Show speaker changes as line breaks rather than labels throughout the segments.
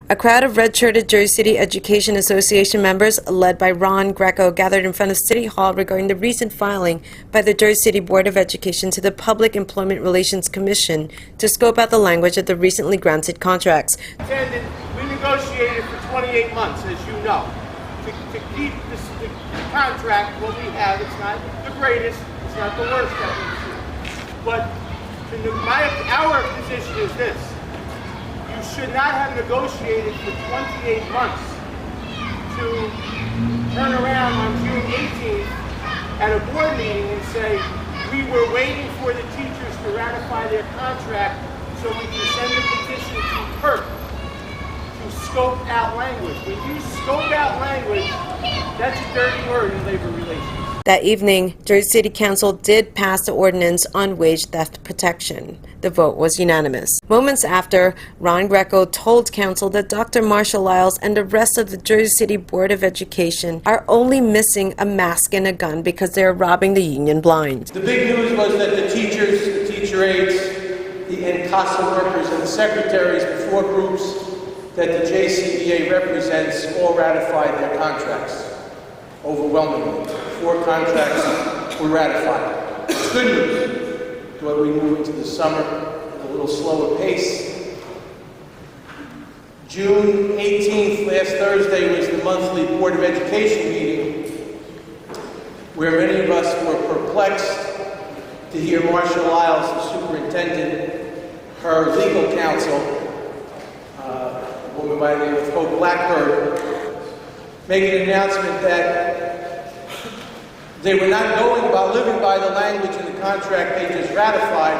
A crowd of red-shirted Jersey City Education Association members, led by Ron Greco, gathered in front of City Hall regarding the recent filing by the Jersey City Board of Education to the Public Employment Relations Commission to scope out the language of the recently granted contracts.
We negotiated for 28 months, as you know, to keep the contract what we have. It's not the greatest, it's not the worst that we've seen. But our position is this. You should not have negotiated for 28 months to turn around on June 18th at a board meeting and say, we were waiting for the teachers to ratify their contract so we can send a petition to PERC to scope out language. When you scope out language, that's a dirty word in labor relations.
That evening, Jersey City Council did pass the ordinance on wage theft protection. The vote was unanimous. Moments after, Ron Greco told Council that Dr. Marshall Lyles and the rest of the Jersey City Board of Education are only missing a mask and a gun because they are robbing the union blind.
The big news was that the teachers, the teacher aides, the CASA workers, and the secretaries, the four groups that the JCEA represents, all ratified their contracts. Overwhelmingly, 4 contracts were ratified. It's good news. When we move into the summer at a little slower pace. June 18th, last Thursday, was the monthly Board of Education meeting where many of us were perplexed to hear Marcia Lyles, the superintendent, her legal counsel, a woman by the name of Hope Blackbird, make an announcement that they were not living by the language in the contract they just ratified.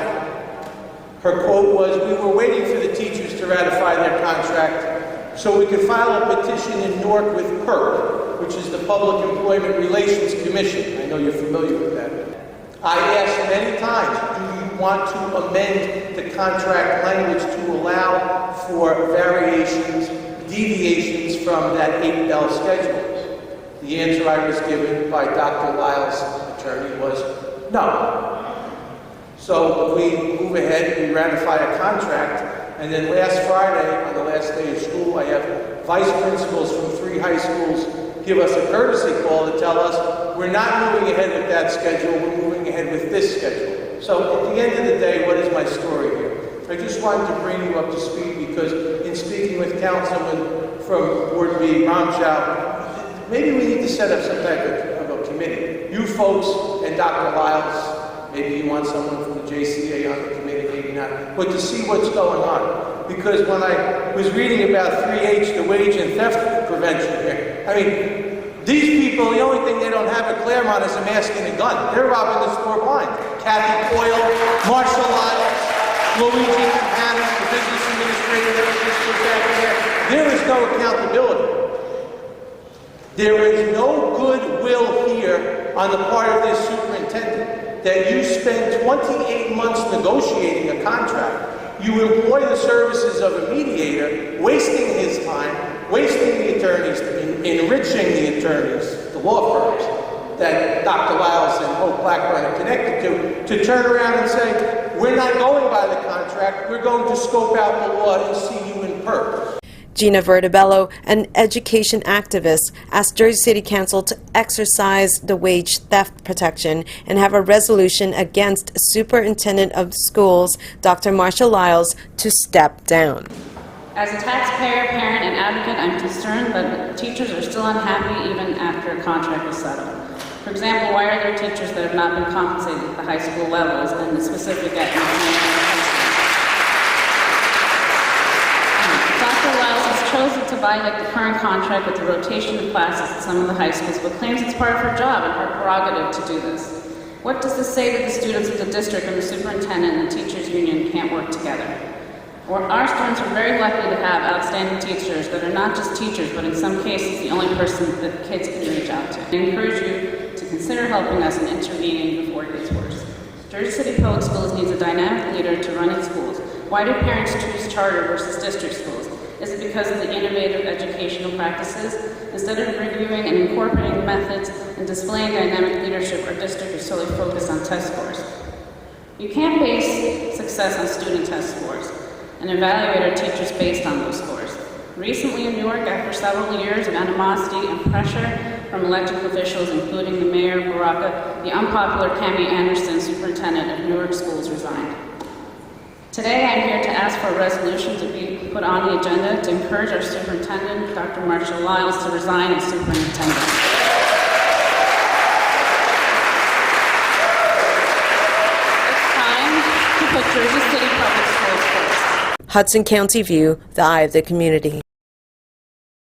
Her quote was, "We were waiting for the teachers to ratify their contract so we could file a petition in Newark with PERC, which is the Public Employment Relations Commission." I know you're familiar with that. I asked many times, do you want to amend the contract language to allow for variations, deviations from that 8-bell schedule? The answer I was given by Dr. Lyles' attorney was no. So we move ahead, we ratify a contract, and then last Friday, on the last day of school, I have vice principals from 3 high schools give us a courtesy call to tell us we're not moving ahead with that schedule, we're moving ahead with this schedule. So at the end of the day, what is my story here? I just wanted to bring you up to speed because in speaking with Councilman from Ward B, Ramchow, maybe we need to set up some type of a committee. You folks and Dr. Lyles, maybe you want someone from the JCEA on the committee, maybe not, but to see what's going on. Because when I was reading about 3H, the wage and theft prevention here, I mean, these people, the only thing they don't have at Claremont is a mask and a gun. They're robbing the store blind. Kathy Coyle, Marshall Lyles, Luigi Campanis, the business administrator that was just put back there. There is no accountability. There is no goodwill here on the part of this superintendent that you spend 28 months negotiating a contract. You employ the services of a mediator, wasting his time, wasting the attorneys, enriching the attorneys, the law firms that Dr. Lyles and Hope Blackburn are connected to turn around and say, we're not going by the contract, we're going to scope out the law and see you in PERC.
Gina Vertibello, an education activist, asked Jersey City Council to exercise the wage theft protection and have a resolution against Superintendent of Schools, Dr. Marcia Lyles, to step down.
As a taxpayer, parent, and advocate, I'm concerned that teachers are still unhappy even after a contract was settled. For example, why are there teachers that have not been compensated at the high school levels and the specific Dr. Lyles has chosen to violate the current contract with the rotation of classes at some of the high schools, but claims it's part of her job and her prerogative to do this. What does this say that the students of the district and the superintendent and the teachers union can't work together? Or our students are very lucky to have outstanding teachers that are not just teachers, but in some cases the only person that kids can reach out to. I encourage you to consider helping us and intervening before it gets worse. Jersey City Public Schools needs a dynamic leader to run its schools. Why do parents choose charter versus district schools? Is it because of the innovative educational practices? Instead of reviewing and incorporating methods and displaying dynamic leadership, our district is solely focused on test scores. You can't base success on student test scores and evaluate our teachers based on those scores. Recently in Newark, after several years of animosity and pressure from elected officials, including the Mayor Baraka, the unpopular Cami Anderson, superintendent of Newark schools, resigned. Today, I'm here to ask for a resolution to be put on the agenda to encourage our superintendent, Dr. Marshall Lyles, to resign as superintendent. It's time to put Jersey City Public Schools first.
Hudson County View, the eye of the community.